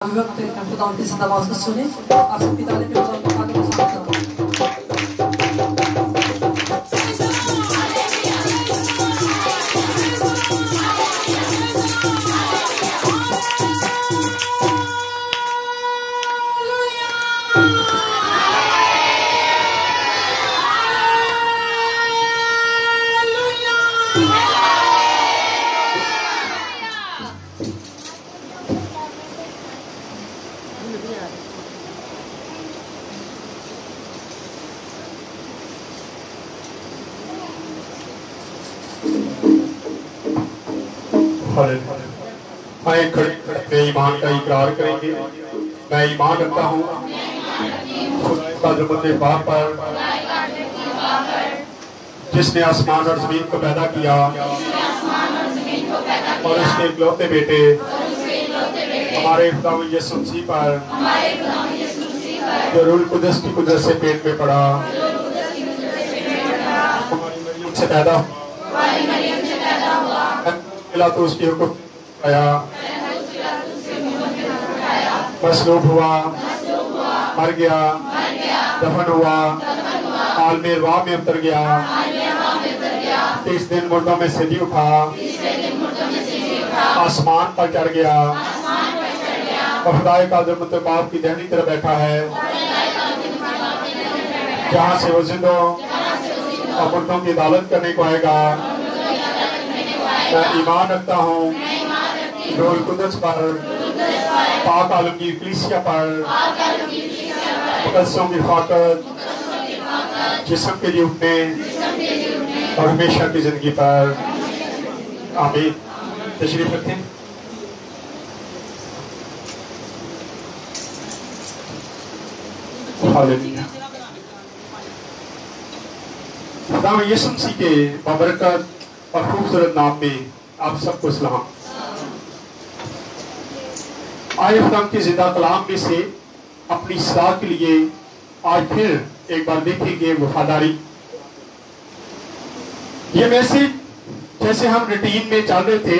وقت خدا ان کی زندہ آواز کو سنیں. آپ سب کی تعلیم کے بعد آگے کو سامنے میں ایمان کا اقرار کریں گے. میں ایمان رکھتا ہوں خدا عظمت باپ پر جس نے آسمان اور زمین کو پیدا کیا اور اس کے اکلوتے بیٹے ہمارے خدا یسوع مسیح پر جو روح القدس کی قدرت سے پیٹ میں پڑا ہماری مریم سے پیدا ہوا تو اس کی حکم آیا مصلوب ہوا مر گیا دفن ہوا عالم ارواح میں اتر گیا 30 دن مردوں میں سے جی اٹھا آسمان پر چڑھ گیا اور خدا کا عظمت باپ کی دہنی طرف بیٹھا ہے جہاں سے وہ زندوں اور مردوں کی عدالت کرنے کو آئے گا. میں ایمان رکھتا ہوں روح القدس پر پاک عالم کی کلیسیا پر مقدسوں کی خاطر جسم کے لیے اٹھنے اور ہمیشہ کی زندگی پر آمین. تشریف رکھیں. خدا یسوع مسیح کے بابرکت اور خوبصورت نام میں آپ سب کو سلام. آئے خدا کے زندہ کلام میں سے اپنی اصلاح کے لیے آج پھر ایک بار دیکھیں گے وفاداری. یہ میسج جیسے ہم روٹین میں چل رہے تھے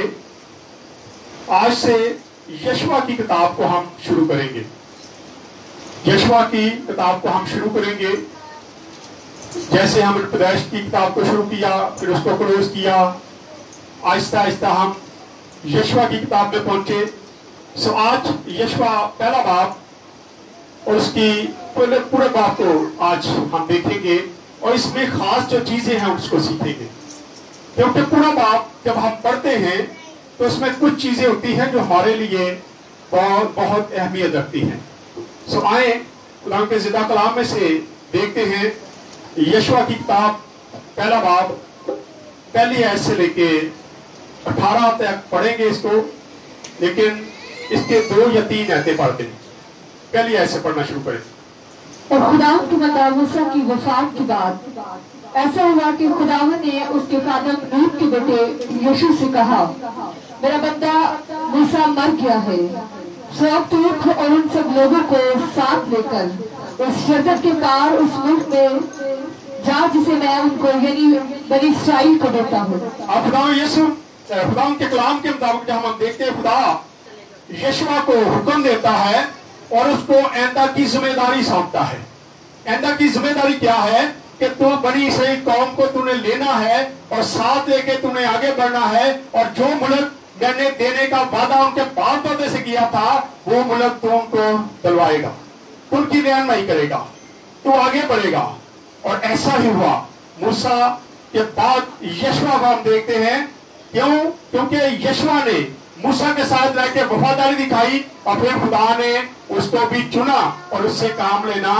آج سے یشوع کی کتاب کو ہم شروع کریں گے. یشوع کی کتاب کو ہم شروع کریں گے جیسے ہم پیدائش کی کتاب کو شروع کیا پھر اس کو کلوز کیا. آہستہ آہستہ ہم یشوع کی کتاب میں پہنچے. سو آج یشوع پہلا باب اور اس کی پورے باب کو آج ہم دیکھیں گے اور اس میں خاص جو چیزیں ہیں اس کو سیکھیں گے کیونکہ پورا باب جب ہم پڑھتے ہیں تو اس میں کچھ چیزیں ہوتی ہیں جو ہمارے لیے بہت بہت اہمیت رکھتی ہیں. سو آئیں قرآن کے زندہ کلام میں سے دیکھتے ہیں یشوع کی کتاب پہلا باب پہلی آیت سے لے کے 18 تک پڑھیں گے اس کو لیکن اس کے 2 یا 3 آیتیں پڑھتے ہیں. پہلی آیت سے پڑھنا شروع کریں. اور خداوند کی مطابق موسیٰ کی وفات کے بعد ایسا ہوا کہ خداوند نے اس کے خادم نوح کے بیٹے یشوع سے کہا میرا بندہ موسیٰ مر گیا ہے سو اب تو اٹھ اور ان سب لوگوں کو ساتھ لے کر اس شجر کے پار اس ملک میں جا جسے میں ان کو یعنی بنی اسرائیل کو دیتا ہوں. اب خدا یسوع خدا کے کلام کے مطابق جب ہم دیکھتے ہیں خدا یشوع کو حکم دیتا ہے اور اس کو آئندہ کی ذمہ داری سونپتا ہے. آئندہ کی ذمہ داری کیا ہے کہ تو بنی اسرائیل قوم کو تو نے لینا ہے اور ساتھ لے کے تو نے آگے بڑھنا ہے اور جو ملک میں نے دینے کا وعدہ ان کے باپ دادے سے کیا تھا وہ ملک تو ان کو دلوائے گا تو ان کی رہنمائی کرے گا تو آگے بڑھے گا. اور ایسا ہی ہوا. موسیٰ کے بعد یشوع کو ہم دیکھتے ہیں کیونکہ یشوع نے موسیٰ کے ساتھ رہ کے وفاداری دکھائی اور پھر خدا نے اس کو بھی چنا اور اس سے کام لینا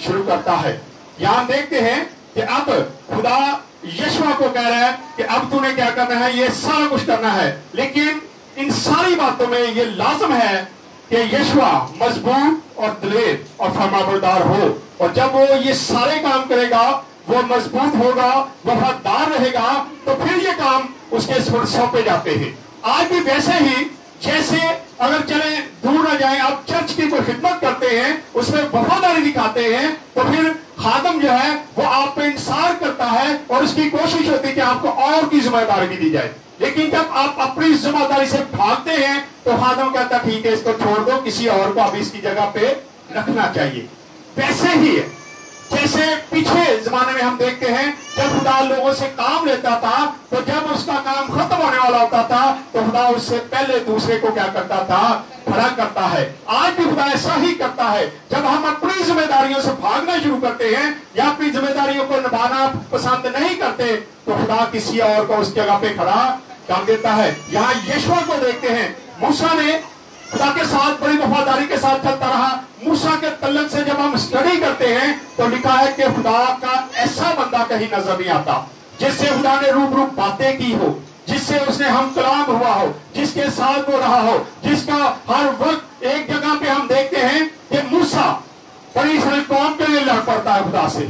شروع کرتا ہے. یہاں دیکھتے ہیں کہ اب خدا یشوع کو کہہ رہا ہے کہ اب تو نے کیا کرنا ہے یہ سارا کچھ کرنا ہے لیکن ان ساری باتوں میں یہ لازم ہے کہ یشوع مضبوط اور دلیر اور فرمانبردار ہو اور جب وہ یہ سارے کام کرے گا وہ مضبوط ہوگا وفادار رہے گا تو پھر یہ کام اس کے سونپے جاتے ہیں. آج بھی ویسے ہی جیسے اگر چلیں دور نہ جائیں آپ چرچ کی کوئی خدمت کرتے ہیں اس میں وفاداری دکھاتے ہیں تو پھر खादम जो है वो आप पे इंतजार करता है और उसकी कोशिश होती है कि आपको और की जिम्मेदारी भी दी जाए, लेकिन जब आप अपनी जिम्मेदारी से भागते हैं तो खादम कहता ठीक है इसको छोड़ दो, किसी और को अभी इसकी जगह पे रखना चाहिए। वैसे ही है जैसे पिछले जमाने में हम देखते हैं जब खुदा लोगों से काम लेता था तो जब उसका काम खत्म होने वाला होता था तो खुदा उससे पहले दूसरे को क्या करता था, खड़ा करता है। आज भी खुदा ऐसा ही करता है। जब हम अपनी जिम्मेदारियों से भागना शुरू करते हैं या अपनी जिम्मेदारियों को निभाना पसंद नहीं करते तो खुदा किसी और को उस जगह पे खड़ा कर देता है। यहाँ यशवा को देखते हैं, मूसा ने खुदा के साथ बड़ी वफादारी के साथ चलता रहा। मूसा के तल्लक से जब हम स्टडी करते हैं तो लिखा है कि खुदा का ऐसा बंदा कहीं नजर नहीं आता जिससे खुदा ने रूबरू बातें की हो, जिससे उसने हम कलाम हुआ हो, जिसके साथ वो रहा हो, जिसका हर वक्त एक जगह पे हम देखते हैं कि मूसा बड़ी सारी कौम के लिए लड़ पड़ता है खुदा से।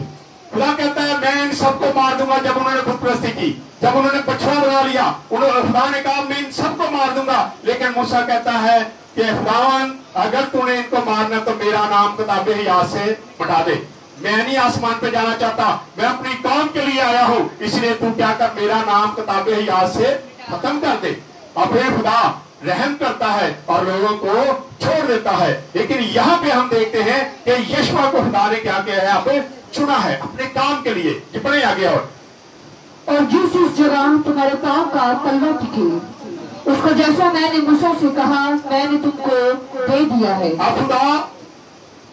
खुदा कहता है मैं इन सबको मार दूंगा। जब उन्होंने खुदप्रस्ती की, जब उन्होंने बछड़ा बना लिया, उन्होंने खुदा ने कहा मैं इन सबको मार दूंगा, लेकिन मूसा कहता है कि खुदावन अगर तूने इनको मारना तो मेरा नाम किताबे हियात से मिटा दे। मैं नहीं आसमान पे जाना चाहता, मैं अपनी कौम के लिए आया हूँ, इसलिए तू क्या कर मेरा नाम किताबे हियात से खत्म कर दे। और फिर खुदा रहम करता है और लोगों को छोड़ देता है। लेकिन यहाँ पे हम देखते हैं कि यशवा को खुदा ने क्या किया है, अब चुना है अपने काम के लिए। जितने आगे और जिस जगह तुम्हारे पाँव का तलवा टिके उसको जैसा मैंने मूसा से कहा मैंने तुमको दे दिया है। अब खुदा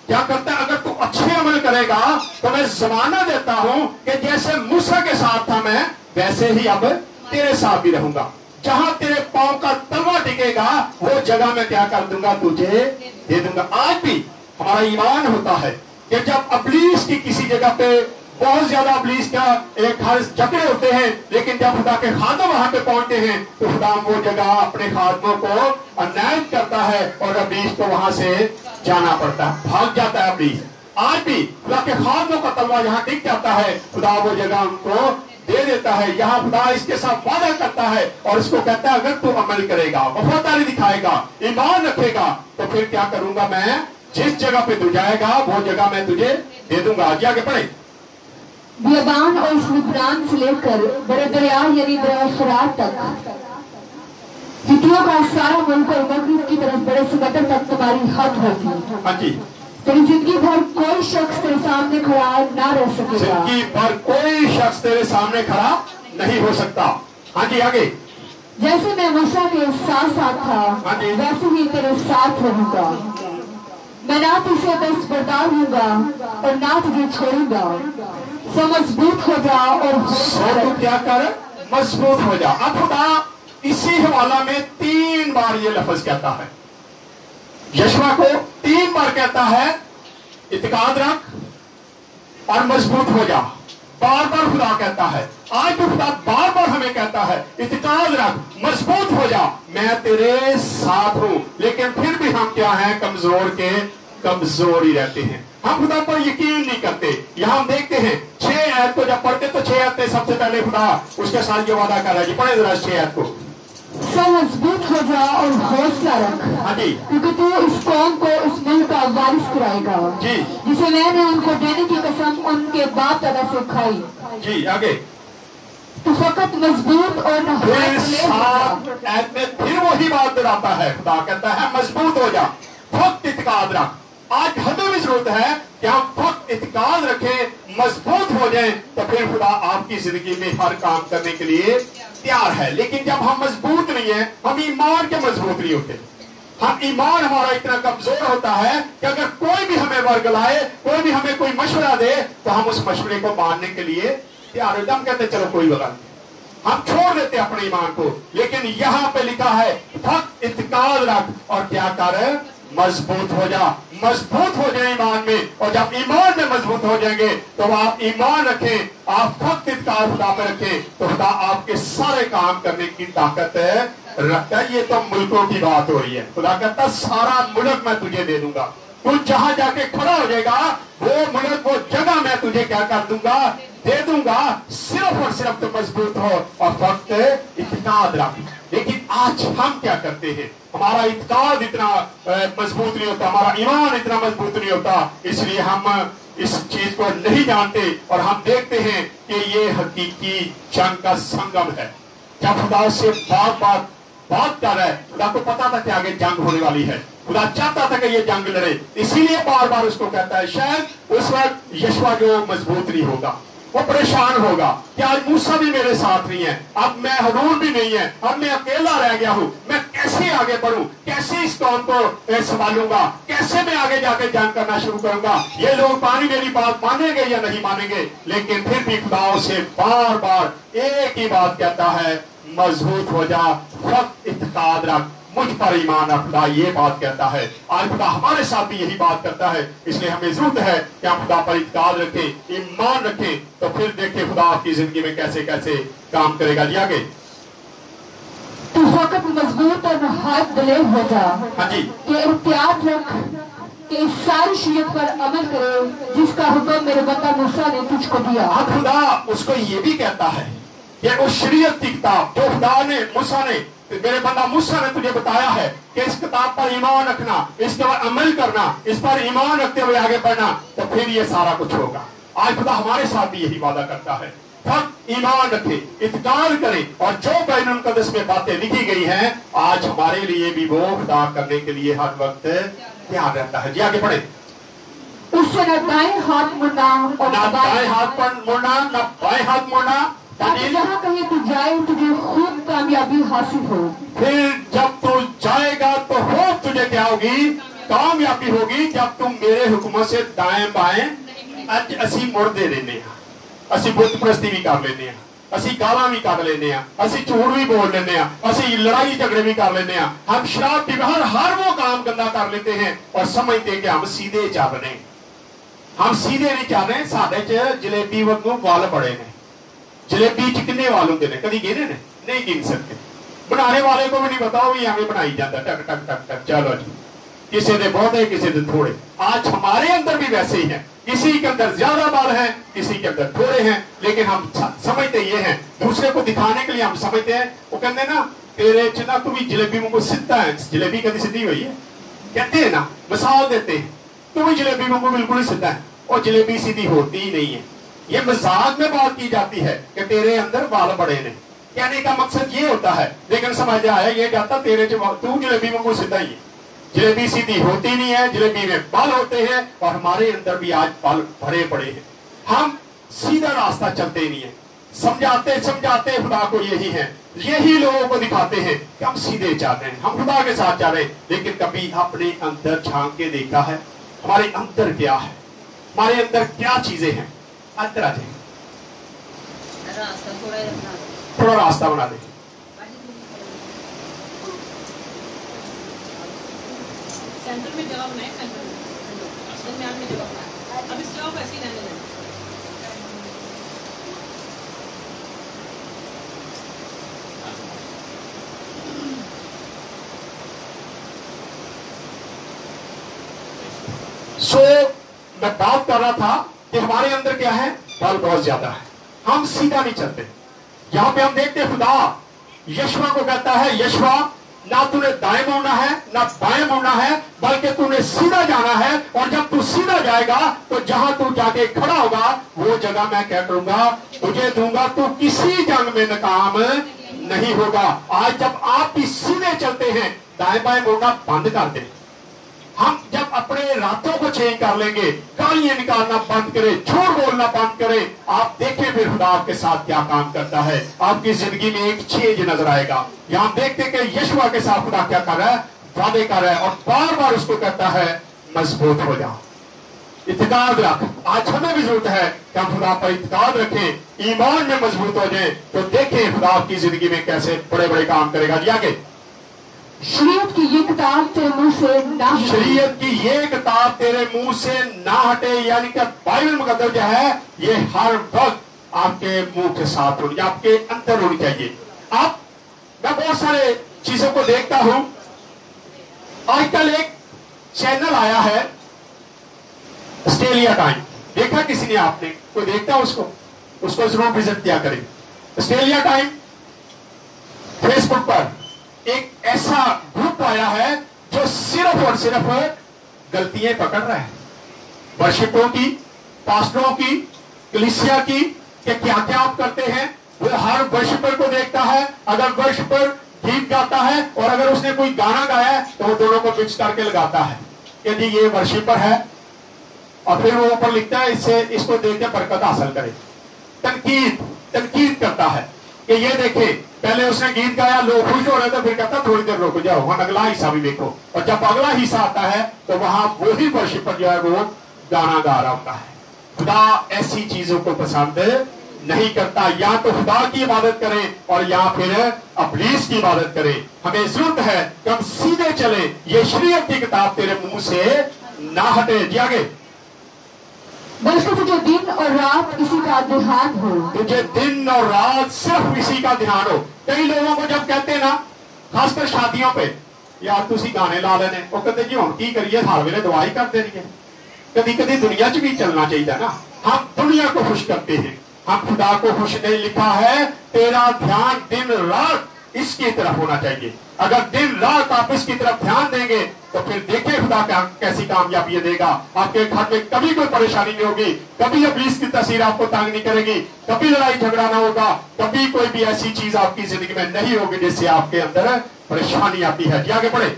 क्या करता है, अगर तू अच्छे अमल करेगा तो मैं जमाना देता हूं कि जैसे मूसा के साथ था मैं वैसे ही अब तेरे साथ भी रहूंगा। जहां तेरे पांव का तलवा टिकेगा वो जगह मैं क्या कर दूंगा, तुझे दे दूंगा। आज भी हमारा ईमान होता है कि जब अबलीस की किसी जगह पे बहुत ज्यादा अबलीस का एक हर झगड़े होते हैं, लेकिन जब खुदा के खादम वहां पे पहुंचते हैं तो खुदा वो जगह अपने खादमों को अन्याय करता है और अबलीस को वहां से जाना पड़ता है, भाग जाता है अबलीस। आज भी खुदा के खादमों का तलवा यहाँ टिक जाता है, खुदा वो जगह उनको दे देता है। यहाँ खुदा इसके साथ वादा करता है और इसको कहता है अगर तू अमल करेगा, वफादारी दिखाएगा, ईमान रखेगा तो फिर क्या करूंगा, मैं जिस जगह पे तू जाएगा वो जगह मैं तुझे दे दूंगा। आगे पढ़े। बियाबान और सुलेमान से लेकर बड़े दरिया यानी दरिया फरात तक हित्तियों का सारा मुल्क और मगरिब की तरफ बड़े समंदर तक तुम्हारी हद होगी। हाँ जी। तेरी जिंदगी भर कोई शख्स तेरे सामने खड़ा ना रह सकेगा। जिंदगी भर कोई शख्स तेरे सामने खड़ा नहीं हो सकता। हाँ जी आगे। जैसे मैं मूसा के साथ साथ था हाँ जी। वैसे ही तेरे साथ रहूंगा। मैं ना तुझे दस्तबरदार हूँगा और ना तुझे छोड़ूंगा। सो मजबूत हो जा और तू क्या कर, मजबूत हो जा। अब खुदा इसी हवाला में 3 बार ये लफ्ज कहता है, यशवा को 3 बार कहता है इत्काद रख और मजबूत हो जा। बार बार खुदा कहता है। आज भी खुदा बार बार हमें कहता है इत्काद रख, मजबूत हो जा, मैं तेरे साथ हूं। लेकिन फिर भी हम क्या हैं, कमजोर के कमजोर ही रहते हैं, हम खुदा पर यकीन नहीं करते। यहाँ हम देखते हैं 6 आयत को जब पढ़ते तो 6 आयत सबसे पहले खुदा उसके साथ ये वादा कर रहा है। पढ़े जरा 6 आयत को। सो मजबूत हो जा और हौसला रख, हाँ जी, क्योंकि तू इस कौम को इस मुल्क का वारिस कराएगा जी, जिसे मैंने उनको देने की कसम उनके बाप दादा से खाई। जी आगे। तो फकत मजबूत और फिर 7 आयत में फिर वही बात दोहराता है। खुदा कहता है मजबूत हो जा, फक्त इत्काद रख। आज हमें भी जरूरत है कि हम फक्त इत्काद रखें, मजबूत हो जाएं, तो फिर खुदा आपकी जिंदगी में हर काम करने के लिए तैयार है। लेकिन जब हम मजबूत नहीं है, हम ईमान के मजबूत नहीं होते, हम ईमान हमारा इतना कमजोर होता है कि अगर कोई भी हमें वर्गलाए, कोई भी हमें कोई मशवरा दे तो हम उस मशवरे को मानने के लिए तैयार होते। हम कहते चलो कोई बात नहीं, हम छोड़ देते अपने ईमान को। लेकिन यहाँ पे लिखा है फक्त इत्काद रख और क्या कर, मजबूत हो जा। मजबूत हो जाए ईमान में, और जब ईमान में मजबूत हो जाएंगे तो आप ईमान रखें, आप फक्त इत्काद खुदा पे रखें तो खुदा आपके सारे काम करने की ताकत रखता है। ये तो मुल्कों की बात हो रही है। खुदा कहता सारा मुल्क मैं तुझे दे दूंगा, तू जहां जाके खड़ा हो जाएगा वो मुल्क, वो जगह मैं तुझे क्या कर दूंगा, दे दूंगा। सिर्फ और सिर्फ तो मजबूत हो और फक्त इत्काद रख। लेकिन आज हम क्या करते हैं, हमारा इत्काद इतना मजबूत नहीं होता, हमारा ईमान इतना मजबूत नहीं होता, इसलिए हम اس چیز کو نہیں جانتے اور ہم دیکھتے ہیں کہ یہ حقیقی جنگ کا سنگم ہے. جب خدا سے بات کر رہا ہے، خدا کو پتا تھا کہ آگے جنگ ہونے والی ہے، خدا چاہتا تھا کہ یہ جنگ لڑے، اسی لیے بار بار اس کو کہتا ہے. شاید اس وقت یشوا جو مضبوط نہیں ہوگا، وہ پریشان ہوگا کہ آج موسیٰ بھی میرے ساتھ نہیں ہے، اب میں ہارون بھی نہیں ہے، اب میں اکیلا رہ گیا ہوں، میں کیسے آگے بڑھوں، کیسے اس قوم کو سنبھالوں گا، کیسے میں آگے جا کے جنگ کرنا شروع کروں گا، یہ لوگ میری بات مانیں گے یا نہیں مانیں گے. لیکن پھر بھی خدا اسے بار بار ایک ہی بات کہتا ہے، مضبوط ہو جا، وقت اعتقاد رکھ، مجھ پر ایمان رکھ. خدا یہ بات کہتا ہے. آج خدا ہمارے ساتھ بھی یہی بات کرتا ہے، اس لیے ہمیں ضرورت ہے کہ ہم خدا پر اعتقاد رکھیں، ایمان رکھیں، تو پھر دیکھیں خدا آپ کی زندگی میں کیسے کیسے کام کرے گا. جی آگے. تو وقت مضبوط اور ہاتھ دلیر ہو جا، ہاں جی. کہ احتیاط رکھ کہ اس ساری شریعت پر عمل کرے جس کا حکم میرے بندہ موسیٰ نے تجھ کو دیا. اب خدا اس کو یہ بھی کہتا ہے کہ اس شریعت کی کتاب جو خدا نے موسیٰ نے میرے بندہ موسیٰ نے تجھے بتایا ہے کہ اس کتاب پر ایمان رکھنا، اس پر عمل کرنا، اس پر ایمان رکھتے ہوئے آگے بڑھنا، تو پھر یہ سارا کچھ ہوگا. آج خدا ہمارے ساتھ بھی یہی وعدہ کرتا ہے. ہم ایمان رکھیں، اعتقاد کریں، اور جو بین المقدس میں باتیں لکھی گئی ہیں آج ہمارے لیے بھی وہ خدا کرنے کے لیے ہر وقت تیار رہتا ہے. جی آگے بڑھیں. اس سے نہ دائیں ہاتھ مڑنا اور نہ دائیں ہاتھ پر مڑنا، نہ بائیں ہاتھ مڑنا، تاکہ جہاں کہیں تو جائے تجھے خوب کامیابی حاصل ہو. پھر جب تو جائے گا تو خوب تجھے کیا ہوگی؟ کامیابی ہوگی. جب تم میرے حکموں سے دائیں بائیں اج اسی مڑ دے لینے ہیں، اسی بت پرستی بھی کر لینے ہیں، اسی گالاں بھی کر لینے ہیں، اسی جھوٹ بھی بول لینے ہیں، اسی لڑائی جھگڑے بھی کر لینے ہیں، ہم شراب بھی ہر وہ کام گندا کر لیتے ہیں اور سمجھتے ہیں کہ ہم سیدھے چل رہے ہیں. ہم سیدھے نہیں چل رہے. ساڈے چ جلیبی وگوں وال بڑے نے. جلیبی چکنے والوں کے کدی گنے نے نہیں گن سکتے. بنانے والے کو بھی نہیں پتا، وہ بھی ہمیں بنائی جاتا ٹک ٹک ٹک ٹک. چلو جی، کسی دے بہتے کسی دے تھوڑے. آج ہمارے اندر بھی ویسے ہی ہیں، کسی کے اندر زیادہ بال ہیں، کسی کے اندر تھوڑے ہیں. لیکن ہم سمجھتے یہ ہیں، دوسرے کو دکھانے کے لیے ہم سمجھتے ہیں. وہ کہتے ہیں نا تیرے چنا تو بھی جلیبی کو سیدھا ہے. جلیبی کبھی سیدھی ہوئی ہے؟ کہتے ہیں نا، مثال دیتے ہیں، تو بھی جلیبی کو بالکل ہی سیدھا ہے. اور جلیبی سیدھی ہوتی ہی نہیں ہے. یہ مزاج میں بات کی جاتی ہے کہ تیرے اندر بال بڑے نے. کہنے کا مقصد یہ ہوتا ہے، لیکن سمجھ آیا یہ جاتا تیرے تو جلیبی میں کوئی سیدھا ہی ہے. جلیبی سیدھی ہوتی نہیں ہے، جلیبی میں بال ہوتے ہیں، اور ہمارے اندر بھی آج بال بھرے پڑے ہیں. ہم سیدھا راستہ چلتے نہیں ہیں. سمجھاتے خدا کو یہی ہے، یہی لوگوں کو دکھاتے ہیں کہ ہم سیدھے چل رہے ہیں، ہم خدا کے ساتھ چل رہے ہیں. لیکن کبھی اپنے اندر جھانک کے دیکھا ہے ہمارے اندر کیا ہے، ہمارے اندر کیا چیزیں ہیں؟ اندر آ جائیں، تھوڑا راستہ بنا دیں. سینٹر میں جگہ بنائے، درمیان میں جگہ بنائے. اب اس جگہ کو ایسے ہی رہنے دیں. میں بات کر رہا تھا کہ ہمارے اندر کیا ہے؟ بل بہت زیادہ ہے. ہم سیدھا نہیں چلتے. یہاں پہ ہم دیکھتے خدا یشوا کو کہتا ہے، یشوا نہ تو نے دائیں مڑنا ہے نہ بائیں مڑنا ہے، بلکہ تو نے سیدھا جانا ہے. اور جب تو سیدھا جائے گا تو جہاں تو جا کے کھڑا ہوگا وہ جگہ میں کیا کروں گا؟ تجھے دوں گا. تو کسی جنگ میں ناکام نہیں ہوگا. آج جب آپ بھی سیدھے چلتے ہیں، دائیں بائیں مڑنا بند کر دیں. ہم جب اپنے راتوں کو چینج کر لیں گے، گالیاں نکالنا بند کریں، جھوٹ بولنا بند کریں، آپ دیکھیں پھر خدا آپ کے ساتھ کیا کام کرتا ہے. آپ کی زندگی میں ایک چینج نظر آئے گا. یہاں دیکھتے کہ یشوا کے ساتھ خدا کیا کر رہا ہے؟ وعدے کر رہا ہے، اور بار بار اس کو کہتا ہے مضبوط ہو جا، اعتقاد رکھ. آج ہمیں بھی ضرورت ہے کہ ہم خدا پر اعتقاد رکھیں، ایمان میں مضبوط ہو جائیں. تو دیکھیں خدا آپ کی زندگی میں کیسے بڑے بڑے کام کرے گا. جی آگے. شریعت کی یہ کتاب تیرے منہ سے نہ ہٹے. شریعت کی یہ کتاب تیرے منہ سے نہ ہٹے، یعنی کہ بائبل مقدس جو ہے یہ ہر وقت آپ کے منہ کے ساتھ ہونی، آپ کے اندر ہونی چاہیے. میں بہت سارے چیزوں کو دیکھتا ہوں. آج کل ایک چینل آیا ہے آسٹریلیا ٹائم. دیکھا کسی نے؟ آپ نے کوئی دیکھتا اس کو ضرور وزٹ کیا کریں. آسٹریلیا ٹائم فیس بک پر ایک ایسا گروپ آیا ہے جو صرف اور صرف غلطیاں پکڑ رہا ہے ورشپوں کی، पास्टरों की, कलीसिया की, कि क्या क्या आप करते हैं। वो हर वर्शिपर को देखता है, अगर वर्शिपर गीत गाता है और अगर उसने कोई गाना गाया है तो वो दोनों को मिक्स करके लगाता है कि जी ये वर्शिपर है, और फिर वो ऊपर लिखता है इससे इसको देख के बरकत हासिल करे। तनकीद करता है कि ये देखे, पहले उसने गीत गाया, लोग खुश हो रहे थे, फिर कहता थोड़ी देर रुक जाओ, वहां अगला हिस्सा भी देखो। और जब अगला हिस्सा आता है तो वहां वही वर्शिपर जो है वो गाना गा रहा होता है। खुदा ऐसी चीजों को पसंद नहीं करता। या तो खुदा की इबादत करें और या फिर इब्लीस की इबादत करें। हमें जरूरत है कि हम सीधे चले, ये शरीयत की किताब तेरे मुंह से ना हटे। जी आगे। बल्कि तुझे दिन और रात इसी का ध्यान हो। तुझे दिन और रात सिर्फ इसी का ध्यान हो। कई लोगों को जब कहते हैं ना, खासकर शादियों पे, यार तुसी गाने ला लेने, वो कहते जी हम की करिए, हर वेले दुआ ही करते रहिए। कभी कभी दुनिया च भी चलना चाहिए ना। हम दुनिया को खुश करते हैं, हम खुदा को खुश नहीं। लिखा है तेरा ध्यान दिन रात इसकी तरफ होना चाहिए। अगर दिन रात आप इसकी तरफ ध्यान देंगे तो फिर देखिए खुदा कैसी कामयाबी देगा। आपके घर में कभी कोई परेशानी नहीं होगी, कभी इब्लीस की तस्वीर आपको तंग नहीं करेगी, कभी लड़ाई झगड़ा ना होगा, कभी कोई भी ऐसी चीज आपकी जिंदगी में नहीं होगी जिससे आपके अंदर परेशानी आती है। जी आगे बढ़े।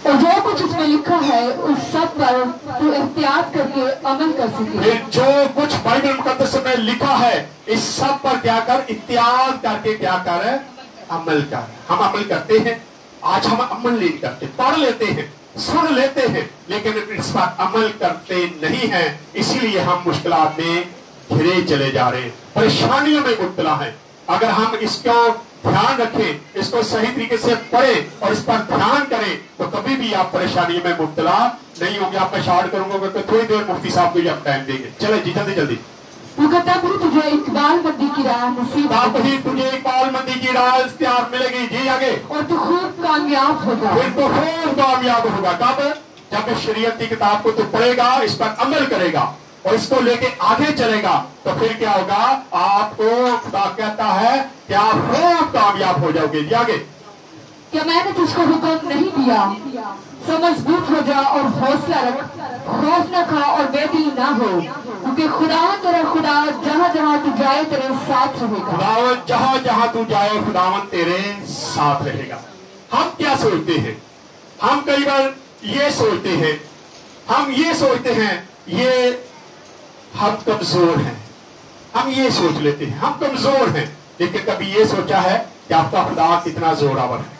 और जो कुछ इसमें लिखा है उस सब पर तू एहतियात करके अमल कर सके। फिर जो कुछ बाइबल मुकद्दस में लिखा है इस सब पर क्या कर, इत्याग करके क्या कर, अमल कर। हम अमल करते हैं, आज हम अमल नहीं करते, पढ़ लेते हैं, सुन लेते हैं, लेकिन इस पर अमल करते नहीं हैं। इसीलिए हम मुश्किलात में घिरे चले जा रहे हैं, परेशानियों में मुब्तला हैं। अगर हम इसको ध्यान रखें, इसको सही तरीके से पढ़ें और इस पर ध्यान करें तो कभी भी आप परेशानी में मुब्तला नहीं होंगे। आप मैं शार्ट करूंगा तो थोड़ी देर मुफ्ती साहब को आप टाइम देंगे। चले जी जल्दी जल्दी। तब ही तुझे इकबाल मंदी की राह नसीब, तब ही तुझे इकबाल मंदी की राह इख्तियार मिलेगी। जी आगे। और तू खूब कामयाब होगा। फिर तो खूब कामयाब होगा। कब? जब शरीयत की किताब को तू पढ़ेगा, इस पर अमल करेगा और इसको लेके आगे चलेगा तो फिर क्या होगा, आपको खुदा कहता है कि आप खूब कामयाब हो जाओगे। जी आगे। क्या मैंने तुझको हुक्म नहीं दिया, सो मजबूत हो जा और हौसला रख, खौफ न खा और बेदिल ना हो, क्योंकि खुदा तेरा खुदा जहाँ जहाँ तू जाए तेरे साथ रहेगा। खुदावन जहाँ जहाँ तू जाए खुदावन तेरे साथ रहेगा। हम क्या सोचते हैं, हम कई बार ये सोचते हैं ये हम कमजोर हैं, हम ये सोच लेते हैं हम कमजोर हैं, लेकिन कभी ये सोचा है कि आपका खुदा कितना जोरावर है।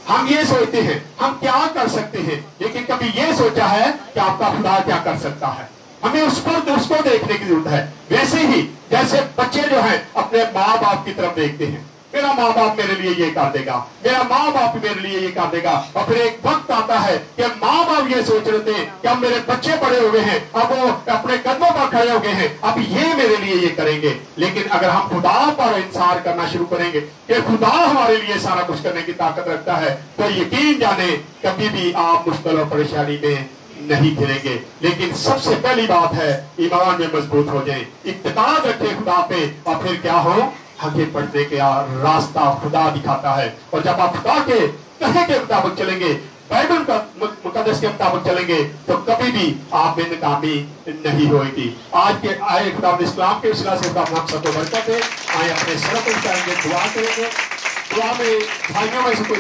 हम ये सोचते हैं हम क्या कर सकते हैं, लेकिन कभी ये सोचा है कि आपका खुदा क्या कर सकता है। हमें उसको देखने की जरूरत है। वैसे ही जैसे बच्चे जो हैं अपने माँ बाप की तरफ देखते हैं, मेरा माँ बाप मेरे लिए ये कर देगा, मेरा माँ बाप मेरे लिए ये कर देगा। और फिर एक वक्त आता है कि माँ बाप ये सोच रहे थे कि अब मेरे बच्चे बड़े हो गए हैं, अब वो अपने कदमों पर खड़े हो गए हैं, अब ये मेरे लिए ये करेंगे। लेकिन अगर हम खुदा पर इंसार करना शुरू करेंगे कि खुदा हमारे लिए सारा कुछ करने की ताकत रखता है, तो यकीन जाने कभी भी आप मुश्किल और परेशानी में नहीं गिरेंगे। लेकिन सबसे पहली बात है ईमान में मजबूत हो जाए, इत्तेकाद रखें खुदा पे, और फिर क्या हो, आगे बढ़ने का रास्ता खुदा दिखाता है। और जब आप खुदा के कहे के मुताबिक चलेंगे, बाइबल का मुकद्दस के मुताबिक चलेंगे, तो कभी भी आप में नाकामी नहीं होगी। आज के आए खुदा इस्लाम के वसीला से खुदा हम सबको बरकत दे। आए अपने सर को उठाएंगे, दुआ करेंगे। दुआ में भाइयों में से कोई